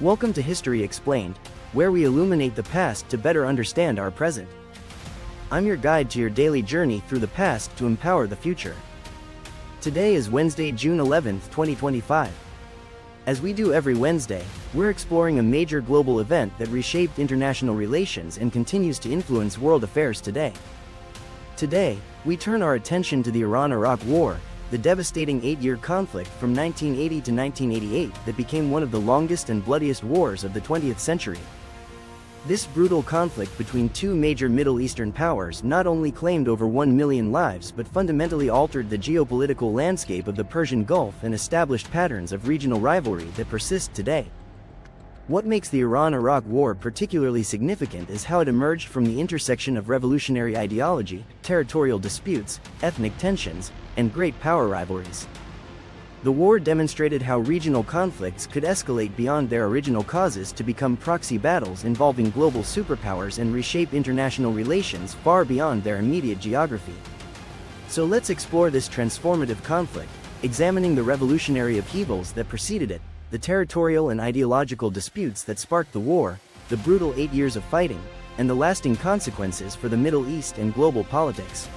Welcome to History Explained, where we illuminate the past to better understand our present. I'm your guide to your daily journey through the past to empower the future. Today is Wednesday, June 11, 2025. As we do every Wednesday, we're exploring a major global event that reshaped international relations and continues to influence world affairs today. Today, we turn our attention to the Iran-Iraq War, the devastating 8-year conflict from 1980 to 1988 that became one of the longest and bloodiest wars of the 20th century. This brutal conflict between two major Middle Eastern powers not only claimed over 1 million lives but fundamentally altered the geopolitical landscape of the Persian Gulf and established patterns of regional rivalry that persist today. What makes the Iran-Iraq War particularly significant is how it emerged from the intersection of revolutionary ideology, territorial disputes, ethnic tensions, and great power rivalries. The war demonstrated how regional conflicts could escalate beyond their original causes to become proxy battles involving global superpowers and reshape international relations far beyond their immediate geography. So let's explore this transformative conflict, examining the revolutionary upheavals that preceded it, the territorial and ideological disputes that sparked the war, the brutal 8 years of fighting, and the lasting consequences for the Middle East and global politics.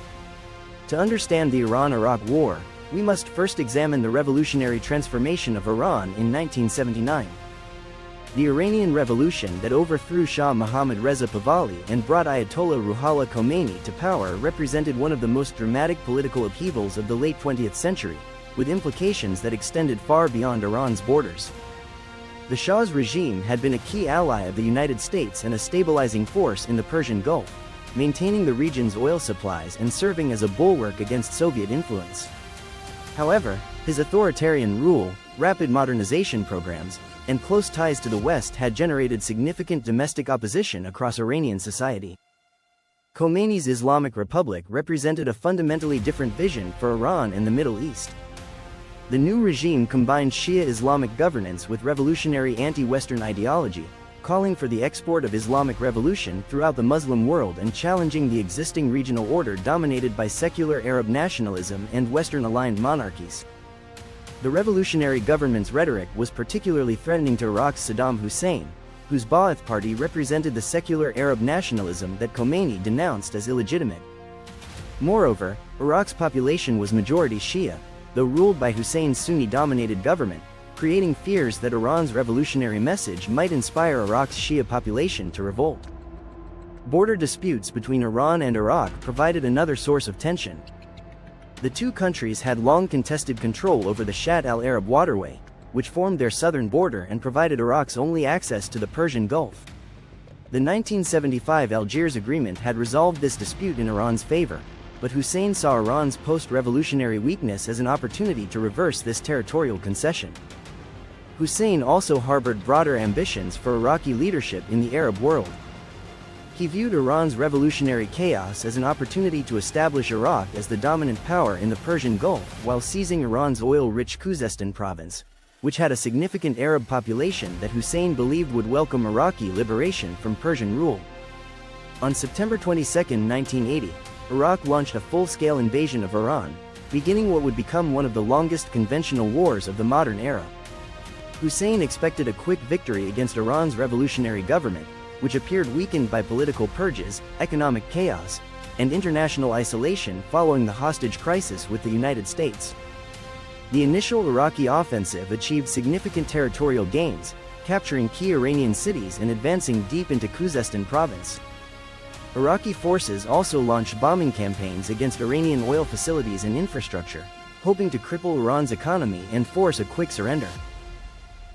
To understand the Iran-Iraq War, we must first examine the revolutionary transformation of Iran in 1979. The Iranian Revolution that overthrew Shah Mohammad Reza Pahlavi and brought Ayatollah Ruhollah Khomeini to power represented one of the most dramatic political upheavals of the late 20th century, with implications that extended far beyond Iran's borders. The Shah's regime had been a key ally of the United States and a stabilizing force in the Persian Gulf, maintaining the region's oil supplies and serving as a bulwark against Soviet influence. However, his authoritarian rule, rapid modernization programs, and close ties to the West had generated significant domestic opposition across Iranian society. Khomeini's Islamic Republic represented a fundamentally different vision for Iran and the Middle East. The new regime combined Shia Islamic governance with revolutionary anti-Western ideology, calling for the export of Islamic revolution throughout the Muslim world and challenging the existing regional order dominated by secular Arab nationalism and Western-aligned monarchies. The revolutionary government's rhetoric was particularly threatening to Iraq's Saddam Hussein, whose Ba'ath Party represented the secular Arab nationalism that Khomeini denounced as illegitimate. Moreover, Iraq's population was majority Shia, though ruled by Hussein's Sunni-dominated government, creating fears that Iran's revolutionary message might inspire Iraq's Shia population to revolt. Border disputes between Iran and Iraq provided another source of tension. The two countries had long contested control over the Shatt al-Arab waterway, which formed their southern border and provided Iraq's only access to the Persian Gulf. The 1975 Algiers Agreement had resolved this dispute in Iran's favor, but Hussein saw Iran's post-revolutionary weakness as an opportunity to reverse this territorial concession. Hussein also harbored broader ambitions for Iraqi leadership in the Arab world. He viewed Iran's revolutionary chaos as an opportunity to establish Iraq as the dominant power in the Persian Gulf while seizing Iran's oil-rich Khuzestan province, which had a significant Arab population that Hussein believed would welcome Iraqi liberation from Persian rule. On September 22, 1980, Iraq launched a full-scale invasion of Iran, beginning what would become one of the longest conventional wars of the modern era. Hussein expected a quick victory against Iran's revolutionary government, which appeared weakened by political purges, economic chaos, and international isolation following the hostage crisis with the United States. The initial Iraqi offensive achieved significant territorial gains, capturing key Iranian cities and advancing deep into Khuzestan province. Iraqi forces also launched bombing campaigns against Iranian oil facilities and infrastructure, hoping to cripple Iran's economy and force a quick surrender.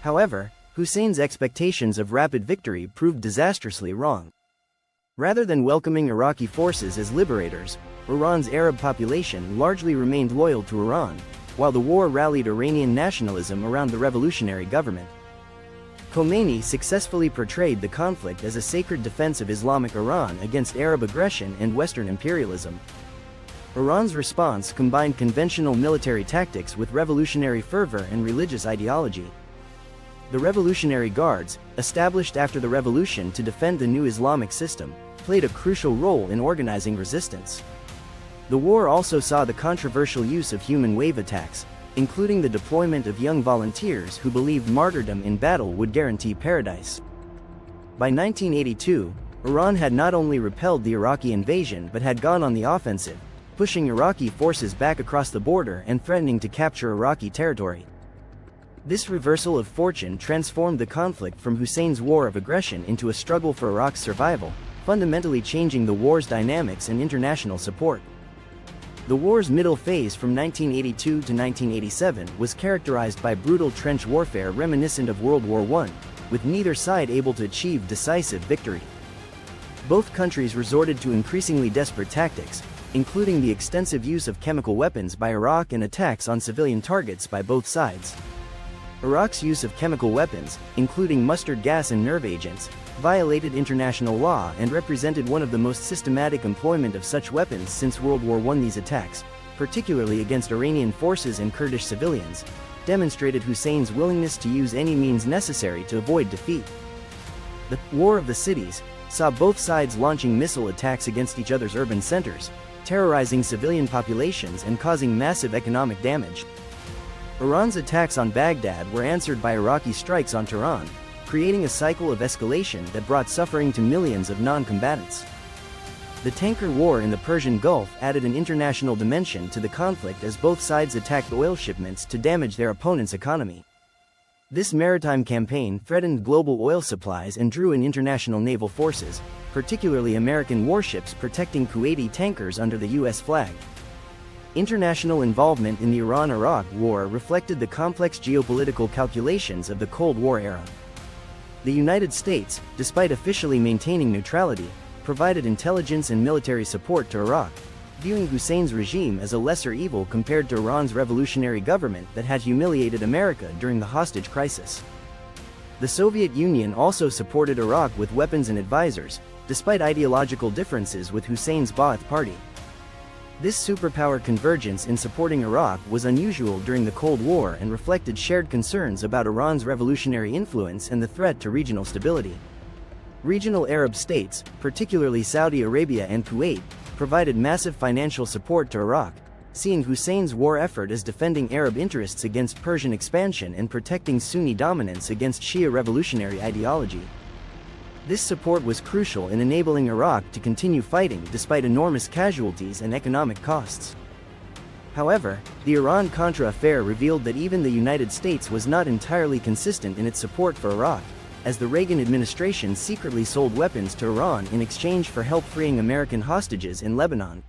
However, Hussein's expectations of rapid victory proved disastrously wrong. Rather than welcoming Iraqi forces as liberators, Iran's Arab population largely remained loyal to Iran, while the war rallied Iranian nationalism around the revolutionary government. Khomeini successfully portrayed the conflict as a sacred defense of Islamic Iran against Arab aggression and Western imperialism. Iran's response combined conventional military tactics with revolutionary fervor and religious ideology. The Revolutionary Guards, established after the revolution to defend the new Islamic system, played a crucial role in organizing resistance. The war also saw the controversial use of human wave attacks, including the deployment of young volunteers who believed martyrdom in battle would guarantee paradise. By 1982, Iran had not only repelled the Iraqi invasion but had gone on the offensive, pushing Iraqi forces back across the border and threatening to capture Iraqi territory. This reversal of fortune transformed the conflict from Hussein's war of aggression into a struggle for Iraq's survival, fundamentally changing the war's dynamics and international support. The war's middle phase from 1982 to 1987 was characterized by brutal trench warfare reminiscent of World War I, with neither side able to achieve decisive victory. Both countries resorted to increasingly desperate tactics, including the extensive use of chemical weapons by Iraq and attacks on civilian targets by both sides. Iraq's use of chemical weapons, including mustard gas and nerve agents, violated international law and represented one of the most systematic employment of such weapons since World War I. These attacks, particularly against Iranian forces and Kurdish civilians, demonstrated Hussein's willingness to use any means necessary to avoid defeat. The War of the Cities saw both sides launching missile attacks against each other's urban centers, terrorizing civilian populations and causing massive economic damage. Iran's attacks on Baghdad were answered by Iraqi strikes on Tehran, creating a cycle of escalation that brought suffering to millions of non-combatants. The tanker war in the Persian Gulf added an international dimension to the conflict as both sides attacked oil shipments to damage their opponent's economy. This maritime campaign threatened global oil supplies and drew in international naval forces, particularly American warships protecting Kuwaiti tankers under the U.S. flag. International involvement in the Iran-Iraq War reflected the complex geopolitical calculations of the Cold War era. The United States, despite officially maintaining neutrality, provided intelligence and military support to Iraq, viewing Hussein's regime as a lesser evil compared to Iran's revolutionary government that had humiliated America during the hostage crisis. The Soviet Union also supported Iraq with weapons and advisors, despite ideological differences with Hussein's Ba'ath Party. This superpower convergence in supporting Iraq was unusual during the Cold War and reflected shared concerns about Iran's revolutionary influence and the threat to regional stability. Regional Arab states, particularly Saudi Arabia and Kuwait, provided massive financial support to Iraq, seeing Hussein's war effort as defending Arab interests against Persian expansion and protecting Sunni dominance against Shia revolutionary ideology. This support was crucial in enabling Iraq to continue fighting despite enormous casualties and economic costs. However, the Iran-Contra affair revealed that even the United States was not entirely consistent in its support for Iraq, as the Reagan administration secretly sold weapons to Iran in exchange for help freeing American hostages in Lebanon.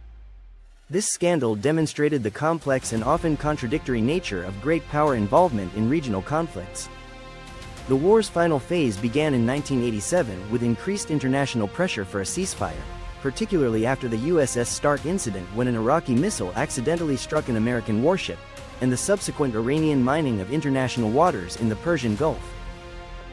This scandal demonstrated the complex and often contradictory nature of great power involvement in regional conflicts. The war's final phase began in 1987 with increased international pressure for a ceasefire, particularly after the USS Stark incident when an Iraqi missile accidentally struck an American warship, and the subsequent Iranian mining of international waters in the Persian Gulf.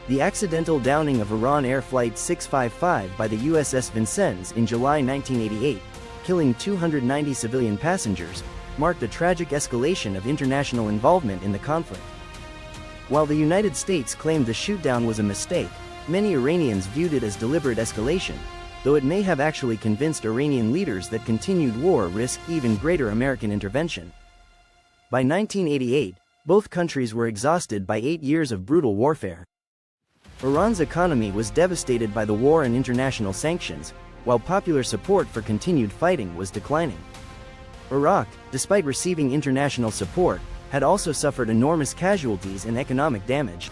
The accidental downing of Iran Air Flight 655 by the USS Vincennes in July 1988, killing 290 civilian passengers, marked a tragic escalation of international involvement in the conflict. While the United States claimed the shootdown was a mistake, many Iranians viewed it as deliberate escalation, though it may have actually convinced Iranian leaders that continued war risked even greater American intervention. By 1988, both countries were exhausted by 8 years of brutal warfare. Iran's economy was devastated by the war and international sanctions, while popular support for continued fighting was declining. Iraq, despite receiving international support, had also suffered enormous casualties and economic damage.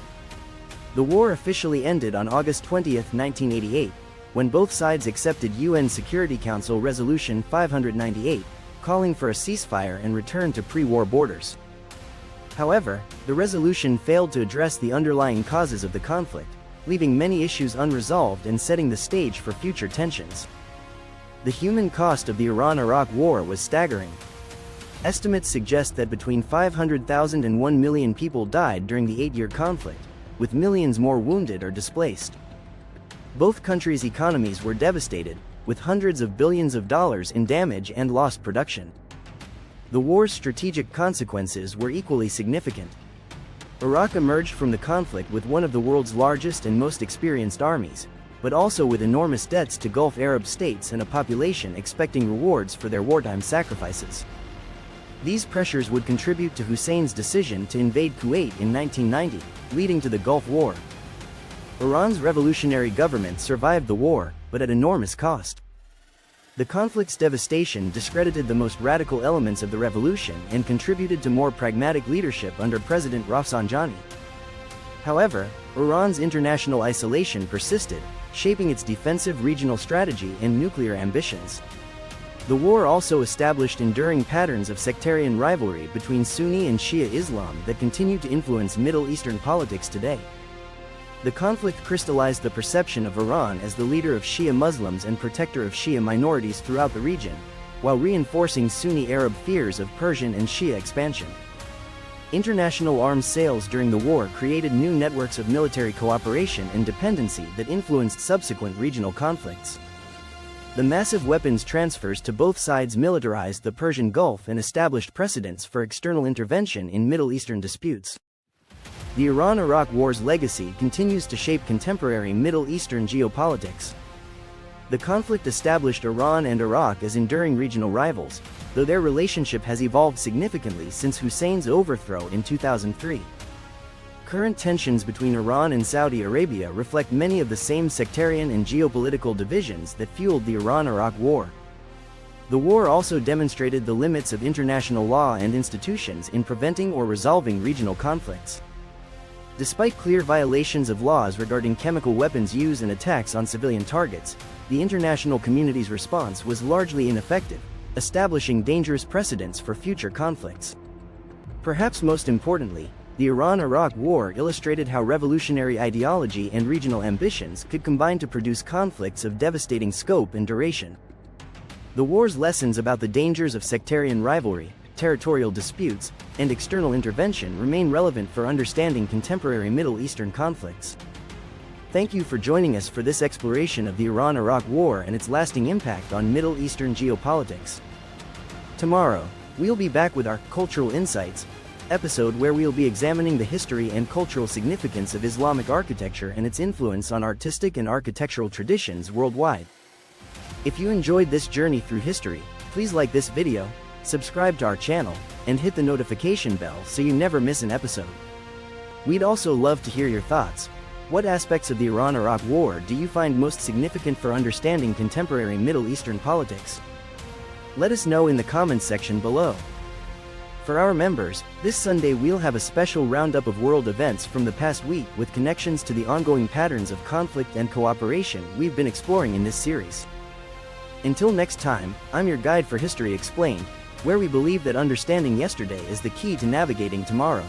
The war officially ended on August 20, 1988, when both sides accepted UN Security Council Resolution 598, calling for a ceasefire and return to pre-war borders. However, the resolution failed to address the underlying causes of the conflict, leaving many issues unresolved and setting the stage for future tensions. The human cost of the Iran-Iraq war was staggering. Estimates suggest that between 500,000 and 1 million people died during the 8-year conflict, with millions more wounded or displaced. Both countries' economies were devastated, with hundreds of billions of dollars in damage and lost production. The war's strategic consequences were equally significant. Iraq emerged from the conflict with one of the world's largest and most experienced armies, but also with enormous debts to Gulf Arab states and a population expecting rewards for their wartime sacrifices. These pressures would contribute to Hussein's decision to invade Kuwait in 1990, leading to the Gulf War. Iran's revolutionary government survived the war, but at enormous cost. The conflict's devastation discredited the most radical elements of the revolution and contributed to more pragmatic leadership under President Rafsanjani. However, Iran's international isolation persisted, shaping its defensive regional strategy and nuclear ambitions. The war also established enduring patterns of sectarian rivalry between Sunni and Shia Islam that continue to influence Middle Eastern politics today. The conflict crystallized the perception of Iran as the leader of Shia Muslims and protector of Shia minorities throughout the region, while reinforcing Sunni Arab fears of Persian and Shia expansion. International arms sales during the war created new networks of military cooperation and dependency that influenced subsequent regional conflicts. The massive weapons transfers to both sides militarized the Persian Gulf and established precedents for external intervention in Middle Eastern disputes. The Iran-Iraq War's legacy continues to shape contemporary Middle Eastern geopolitics. The conflict established Iran and Iraq as enduring regional rivals, though their relationship has evolved significantly since Hussein's overthrow in 2003. Current tensions between Iran and Saudi Arabia reflect many of the same sectarian and geopolitical divisions that fueled the Iran-Iraq War. The war also demonstrated the limits of international law and institutions in preventing or resolving regional conflicts. Despite clear violations of laws regarding chemical weapons use and attacks on civilian targets, the international community's response was largely ineffective, establishing dangerous precedents for future conflicts. Perhaps most importantly, the Iran-Iraq War illustrated how revolutionary ideology and regional ambitions could combine to produce conflicts of devastating scope and duration. The war's lessons about the dangers of sectarian rivalry, territorial disputes, and external intervention remain relevant for understanding contemporary Middle Eastern conflicts. Thank you for joining us for this exploration of the Iran-Iraq War and its lasting impact on Middle Eastern geopolitics. Tomorrow, we'll be back with our Cultural Insights episode where we'll be examining the history and cultural significance of Islamic architecture and its influence on artistic and architectural traditions worldwide. If you enjoyed this journey through history, please like this video, subscribe to our channel, and hit the notification bell so you never miss an episode. We'd also love to hear your thoughts. What aspects of the Iran-Iraq War do you find most significant for understanding contemporary Middle Eastern politics? Let us know in the comments section below. For our members, this Sunday we'll have a special roundup of world events from the past week with connections to the ongoing patterns of conflict and cooperation we've been exploring in this series. Until next time, I'm your guide for History Explained, where we believe that understanding yesterday is the key to navigating tomorrow.